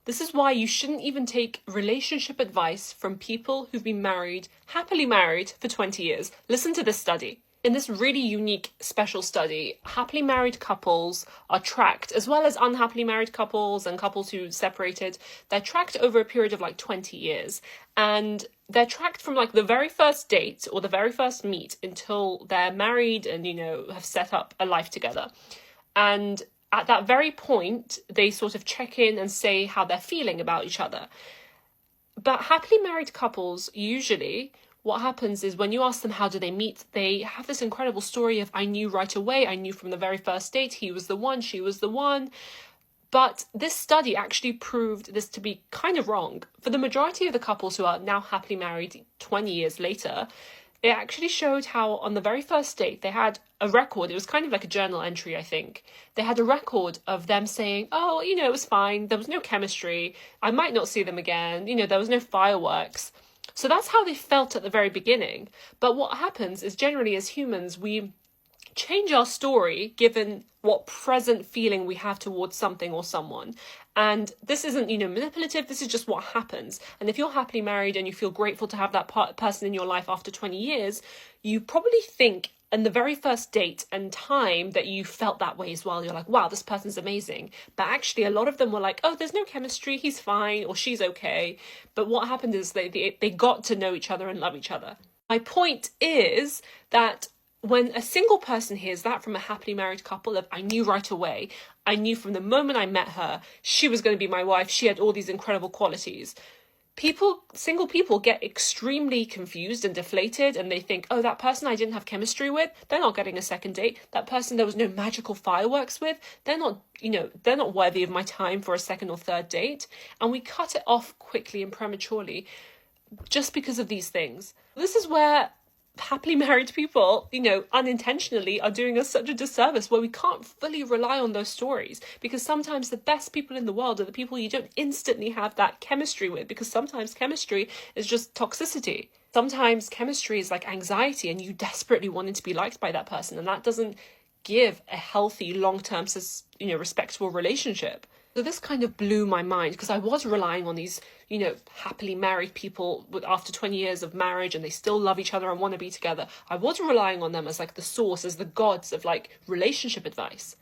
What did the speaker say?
This is why you shouldn't even take relationship advice from people who've been married, happily married for 20 years. Listen to this study. In this really unique, special study, happily married couples are tracked, as well as unhappily married couples and couples who separated. They're tracked over a period of like 20 years. And they're tracked from like the very first date or the very first meet until they're married and, have set up a life together. And at that very point, they sort of check in and say how they're feeling about each other. But happily married couples, usually, what happens is when you ask them how do they meet, they have this incredible story of I knew right away, I knew from the very first date, he was the one, she was the one. But this study actually proved this to be kind of wrong. For the majority of the couples who are now happily married 20 years later, it actually showed how on the very first date they had a record. It was kind of like a journal entry, I think. They had a record of them saying, oh, it was fine. There was no chemistry. I might not see them again. There was no fireworks. So that's how they felt at the very beginning. But what happens is generally as humans, we change our story given what present feeling we have towards something or someone. And this isn't, manipulative. This is just what happens. And if you're happily married and you feel grateful to have that person in your life after 20 years, you probably think in the very first date and time that you felt that way as well. You're like, wow, this person's amazing. But actually, a lot of them were like, oh, there's no chemistry. He's fine or she's okay. But what happened is they got to know each other and love each other. My point is that when a single person hears that from a happily married couple of I knew right away, I knew from the moment I met her, she was going to be my wife. She had all these incredible qualities. Single people get extremely confused and deflated and they think, oh, that person I didn't have chemistry with, they're not getting a second date. That person there was no magical fireworks with, they're not worthy of my time for a second or third date. And we cut it off quickly and prematurely just because of these things. This is where happily married people, unintentionally are doing us such a disservice, where we can't fully rely on those stories, because sometimes the best people in the world are the people you don't instantly have that chemistry with, because sometimes chemistry is just toxicity. Sometimes chemistry is like anxiety and you desperately wanting to be liked by that person, and that doesn't give a healthy, long-term, respectable relationship. So this kind of blew my mind, because I was relying on these, happily married people after 20 years of marriage and they still love each other and want to be together. I was relying on them as like the source, as the gods of like relationship advice.